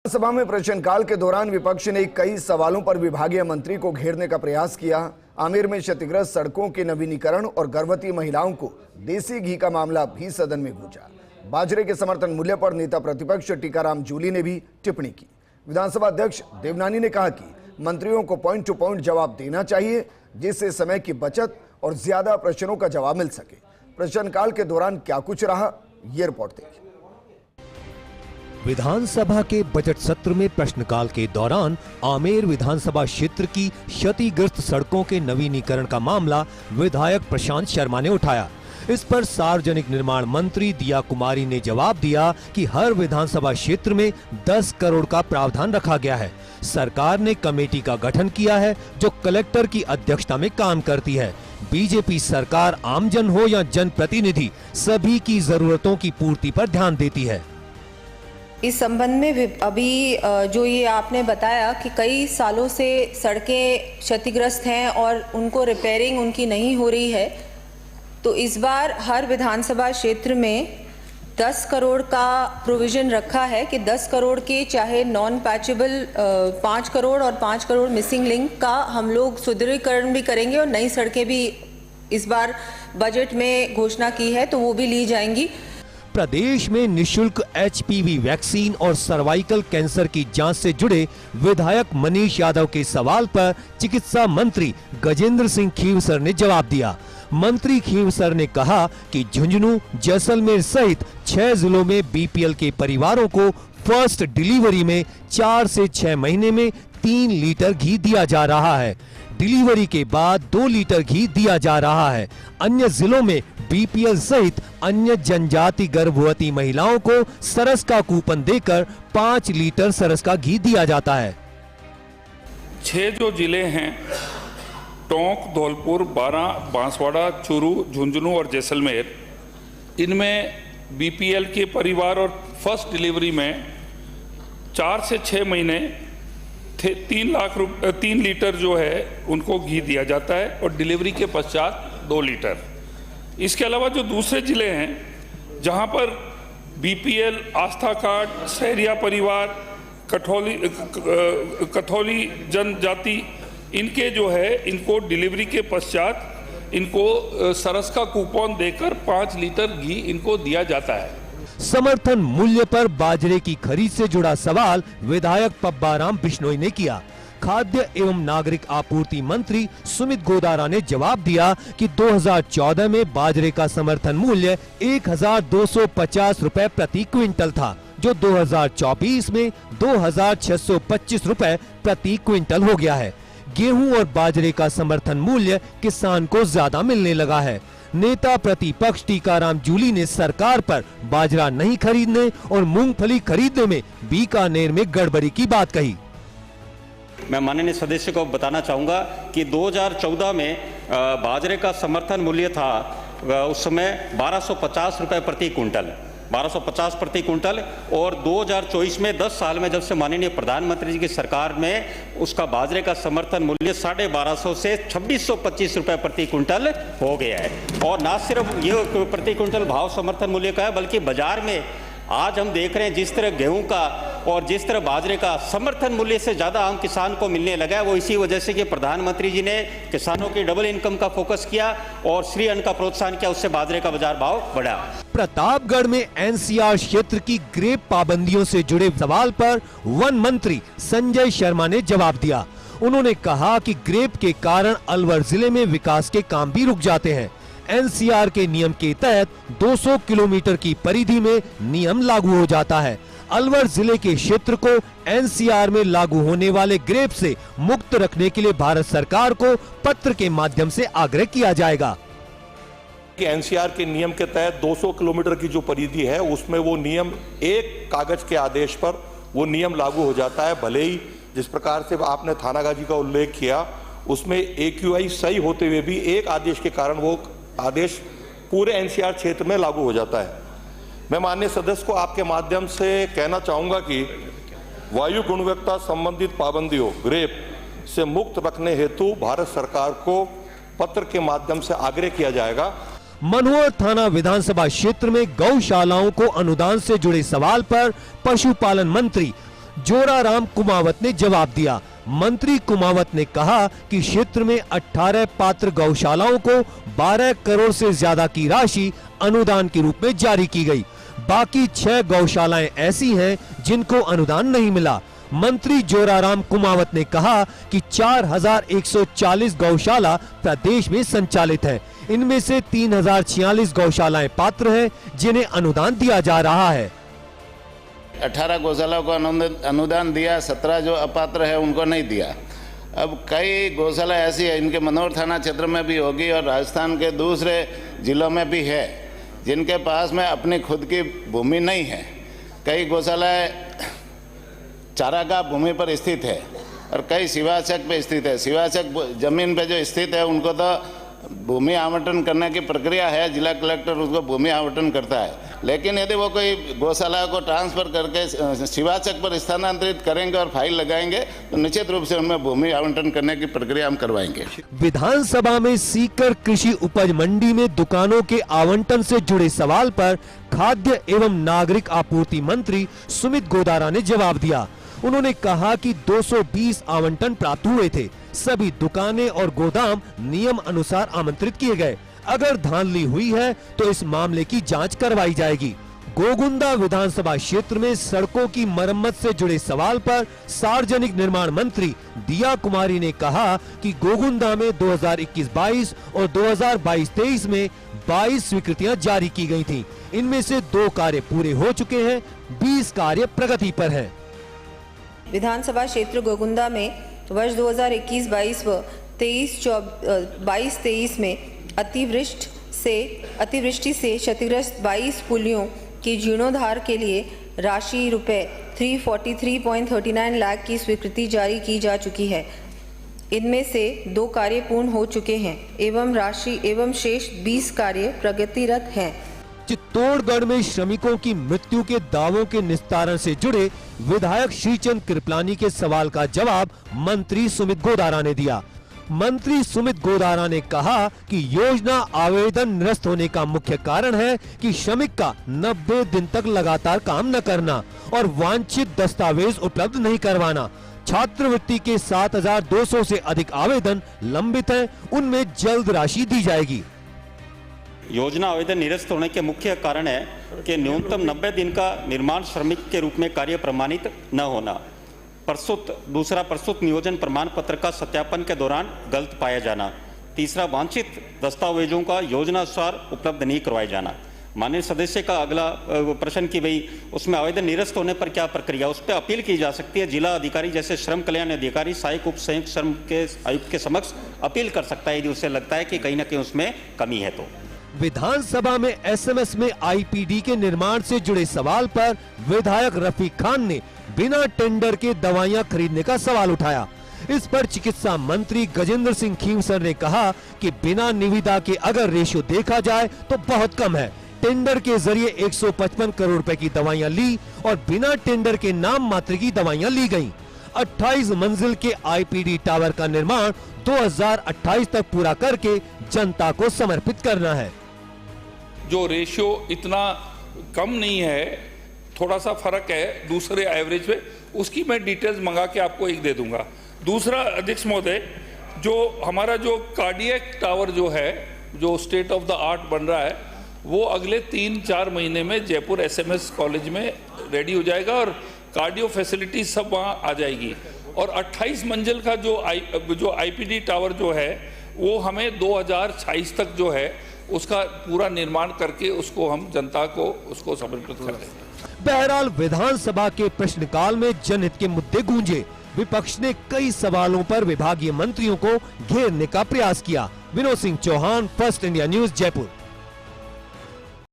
सभा में प्रश्नकाल के दौरान विपक्ष ने कई सवालों पर विभागीय मंत्री को घेरने का प्रयास किया। आमेर में क्षतिग्रस्त सड़कों के नवीनीकरण और गर्भवती महिलाओं को देसी घी का मामला भी सदन में गूंजा। बाजरे के समर्थन मूल्य पर नेता प्रतिपक्ष टीकाराम जूली ने भी टिप्पणी की। विधानसभा अध्यक्ष देवनानी ने कहा कि मंत्रियों को पॉइंट टू पॉइंट जवाब देना चाहिए, जिससे समय की बचत और ज्यादा प्रश्नों का जवाब मिल सके। प्रश्नकाल के दौरान क्या कुछ रहा, ये रिपोर्ट देखिए। विधानसभा के बजट सत्र में प्रश्नकाल के दौरान आमेर विधानसभा क्षेत्र की क्षतिग्रस्त सड़कों के नवीनीकरण का मामला विधायक प्रशांत शर्मा ने उठाया। इस पर सार्वजनिक निर्माण मंत्री दिया कुमारी ने जवाब दिया कि हर विधानसभा क्षेत्र में 10 करोड़ का प्रावधान रखा गया है। सरकार ने कमेटी का गठन किया है जो कलेक्टर की अध्यक्षता में काम करती है। बीजेपी सरकार आमजन हो या जनप्रतिनिधि, सभी की जरूरतों की पूर्ति पर ध्यान देती है। इस संबंध में अभी जो ये आपने बताया कि कई सालों से सड़कें क्षतिग्रस्त हैं और उनको रिपेयरिंग उनकी नहीं हो रही है, तो इस बार हर विधानसभा क्षेत्र में 10 करोड़ का प्रोविज़न रखा है कि 10 करोड़ के चाहे नॉन पैचेबल 5 करोड़ और 5 करोड़ मिसिंग लिंक का हम लोग सुदृढ़ीकरण भी करेंगे और नई सड़कें भी इस बार बजट में घोषणा की है, तो वो भी ली जाएंगी। प्रदेश में निशुल्क HPV वैक्सीन और सर्वाइकल कैंसर की जांच से जुड़े विधायक मनीष यादव के सवाल पर चिकित्सा मंत्री गजेंद्र सिंह खींवसर ने जवाब दिया। मंत्री खींवसर ने कहा कि झुंझुनू, जैसलमेर सहित 6 जिलों में BPL के परिवारों को फर्स्ट डिलीवरी में 4 से 6 महीने में 3 लीटर घी दिया जा रहा है। डिलीवरी के बाद 2 लीटर घी दिया जा रहा है। अन्य जिलों में BPL सहित अन्य जनजाति गर्भवती महिलाओं को सरस का कूपन देकर 5 लीटर सरस का घी दिया जाता है। 6 जो जिले हैं, टोंक, धौलपुर, बारां, बांसवाड़ा, चूरू, झुंझुनू और जैसलमेर, इनमें BPL के परिवार और फर्स्ट डिलीवरी में 4 से 6 महीने 3 लीटर जो है उनको घी दिया जाता है और डिलीवरी के पश्चात 2 लीटर। इसके अलावा जो दूसरे जिले हैं जहां पर BPL, आस्था कार्ड, सहरिया परिवार, कथौली जनजाति, इनके जो है इनको डिलीवरी के पश्चात इनको सरस का कूपन देकर 5 लीटर घी इनको दिया जाता है। समर्थन मूल्य पर बाजरे की खरीद से जुड़ा सवाल विधायक पब्बाराम बिश्नोई ने किया। खाद्य एवं नागरिक आपूर्ति मंत्री सुमित गोदारा ने जवाब दिया कि 2014 में बाजरे का समर्थन मूल्य 1250 रुपए प्रति क्विंटल था, जो 2024 में 2625 रुपए प्रति क्विंटल हो गया है। गेहूं और बाजरे का समर्थन मूल्य किसान को ज्यादा मिलने लगा है। नेता प्रतिपक्ष टीकाराम जूली ने सरकार पर बाजरा नहीं खरीदने और मूंगफली खरीदने में बीकानेर में गड़बड़ी की बात कही। मैं माननीय सदस्य को बताना चाहूँगा कि 2014 में बाजरे का समर्थन मूल्य था उस समय 1250 रुपये प्रति कुंटल, 1250 प्रति कुंटल, और 2024 में 10 साल में जब से माननीय प्रधानमंत्री जी की सरकार में उसका बाजरे का समर्थन मूल्य 1250 से 2625 रुपये प्रति कुंटल हो गया है। और ना सिर्फ ये प्रति कुंटल भाव समर्थन मूल्य का है, बल्कि बाजार में आज हम देख रहे हैं जिस तरह गेहूं का और जिस तरह बाजरे का समर्थन मूल्य से ज़्यादा आम किसान को मिलने लगा है, वो इसी वजह से कि प्रधानमंत्री जी ने किसानों की डबल इनकम का फोकस किया और श्री अन्न का प्रोत्साहन किया, उससे बाजरे का बाजार भाव बढ़ा। प्रतापगढ़ में NCR क्षेत्र की ग्रेप पाबंदियों से जुड़े सवाल पर वन मंत्री संजय शर्मा ने जवाब दिया। उन्होंने कहा कि ग्रेप के कारण अलवर जिले में विकास के काम भी रुक जाते हैं। NCR के नियम के तहत 200 किलोमीटर की परिधि में नियम लागू हो जाता है। अलवर जिले के क्षेत्र को NCR में लागू होने वाले ग्रेप से मुक्त रखने के लिए भारत सरकार को पत्र के माध्यम से आग्रह किया जाएगा। कि NCR के नियम के तहत 200 किलोमीटर की जो परिधि है उसमें वो नियम एक कागज के आदेश पर वो नियम लागू हो जाता है। भले ही जिस प्रकार से आपने थानागाजी का उल्लेख किया उसमें AQI सही होते हुए भी एक आदेश के कारण वो आदेश पूरे NCR क्षेत्र में लागू हो जाता है। मैं माननीय सदस्य को आपके माध्यम से कहना चाहूँगा कि वायु गुणवत्ता संबंधित पाबंदियों ग्रेप से मुक्त रखने हेतु भारत सरकार को पत्र के माध्यम से आग्रह किया जाएगा। मनोहर थाना विधानसभा क्षेत्र में गौशालाओं को अनुदान से जुड़े सवाल पर पशुपालन मंत्री जोराराम कुमावत ने जवाब दिया। मंत्री कुमावत ने कहा कि क्षेत्र में 18 पात्र गौशालाओं को 12 करोड़ से ज्यादा की राशि अनुदान के रूप में जारी की गई। बाकी 6 गौशालाएं ऐसी हैं जिनको अनुदान नहीं मिला। मंत्री जोराराम कुमावत ने कहा कि 4140 गौशाला प्रदेश में संचालित है। इनमें से 3046 गौशालाएं पात्र हैं जिन्हें अनुदान दिया जा रहा है। 18 गौशाला को अनुदान दिया, 17 जो अपात्र है उनको नहीं दिया। अब कई गौशाला ऐसी है, इनके मनोहर थाना क्षेत्र में भी होगी और राजस्थान के दूसरे जिलों में भी है, जिनके पास में अपनी खुद की भूमि नहीं है। कई गौशालाएं चारागाह भूमि पर स्थित है और कई शिवाचक पे स्थित है। शिवाचक जमीन पे जो स्थित है उनको तो भूमि आवंटन करने की प्रक्रिया है, जिला कलेक्टर उसको भूमि आवंटन करता है। लेकिन यदि वो कोई गौशाला को ट्रांसफर करके शिवाचक पर स्थानांतरित करेंगे और फाइल लगाएंगे तो निश्चित रूप से उनमें भूमि आवंटन करने की प्रक्रिया हम करवाएंगे। विधानसभा में सीकर कृषि उपज मंडी में दुकानों के आवंटन से जुड़े सवाल पर खाद्य एवं नागरिक आपूर्ति मंत्री सुमित गोदारा ने जवाब दिया। उन्होंने कहा कि 220 आवंटन प्राप्त हुए थे। सभी दुकानें और गोदाम नियम अनुसार आमंत्रित किए गए। अगर धांधली हुई है तो इस मामले की जांच करवाई जाएगी। गोगुंदा विधानसभा क्षेत्र में सड़कों की मरम्मत से जुड़े सवाल पर सार्वजनिक निर्माण मंत्री दिया कुमारी ने कहा कि गोगुंदा में 2021-22 और 2022-23 में 22 स्वीकृतियां जारी की गई थीं। इनमें से 2 कार्य पूरे हो चुके हैं, 20 कार्य प्रगति पर हैं। विधानसभा क्षेत्र गोगुंदा में वर्ष 2021-22 व 22-23 में अतिवृष्टि से क्षतिग्रस्त 22 पुलियों की जीर्णोद्धार के लिए राशि रुपए 343.39 लाख की स्वीकृति जारी की जा चुकी है। इनमें से 2 कार्य पूर्ण हो चुके हैं एवं शेष 20 कार्य प्रगतिरत हैं। चित्तौड़गढ़ में श्रमिकों की मृत्यु के दावों के निस्तारण से जुड़े विधायक श्रीचंद कृपलानी के सवाल का जवाब मंत्री सुमित गोदारा ने दिया। मंत्री सुमित गोदारा ने कहा कि योजना आवेदन निरस्त होने का मुख्य कारण है कि श्रमिक का 90 दिन तक लगातार काम न करना और वांछित दस्तावेज उपलब्ध नहीं करवाना। छात्रवृत्ति के 7200 से अधिक आवेदन लंबित हैं, उनमें जल्द राशि दी जाएगी। योजना आवेदन निरस्त होने के मुख्य कारण है कि न्यूनतम 90 दिन का निर्माण श्रमिक के रूप में कार्य प्रमाणित न होना, प्रस्तुत नियोजन प्रमाण पत्र का सत्यापन के दौरान गलत पाया जाना, तीसरा वांछित दस्तावेजों का योजनानुसार उपलब्ध नहीं करवाया जाना। माननीय सदस्य का अगला प्रश्न कि भाई उसमें आवेदन निरस्त होने पर क्या प्रक्रिया, उस पर अपील की जा सकती है। जिला अधिकारी जैसे श्रम कल्याण अधिकारी सहायक उप संयुक्त श्रम के आयुक्त के समक्ष अपील कर सकता है यदि उसे लगता है कि कहीं न कहीं उसमें कमी है। तो विधानसभा में एसएमएस में आईपीडी के निर्माण से जुड़े सवाल पर विधायक रफीक खान ने बिना टेंडर के दवाइयां खरीदने का सवाल उठाया। इस पर चिकित्सा मंत्री गजेंद्र सिंह खींवसर ने कहा कि बिना निविदा के अगर रेशियो देखा जाए तो बहुत कम है। टेंडर के जरिए 155 करोड़ रुपए की दवाइयां ली और बिना टेंडर के नाम मात्र की दवाइयां ली गईं। 28 मंजिल के आईपीडी टावर का निर्माण 2028 तक पूरा करके जनता को समर्पित करना है। जो रेशियो इतना कम नहीं है, थोड़ा सा फर्क है दूसरे एवरेज पे, उसकी मैं डिटेल्स मंगा के आपको एक दे दूंगा। दूसरा अध्यक्ष महोदय, जो हमारा जो कार्डियक टावर जो है, जो स्टेट ऑफ द आर्ट बन रहा है, वो अगले 3-4 महीने में जयपुर एसएमएस कॉलेज में रेडी हो जाएगा और कार्डियो फैसिलिटी सब वहाँ आ जाएगी। और 28 मंजिल का जो आईपीडी टावर जो है वो हमें 2026 तक जो है उसका पूरा निर्माण करके उसको हम जनता को उसको समर्पित कर देंगे। बहरहाल विधानसभा के प्रश्नकाल में जनहित के मुद्दे गूंजे। विपक्ष ने कई सवालों पर विभागीय मंत्रियों को घेरने का प्रयास किया। Vinod Singh Chauhan, First India News, Jaipur.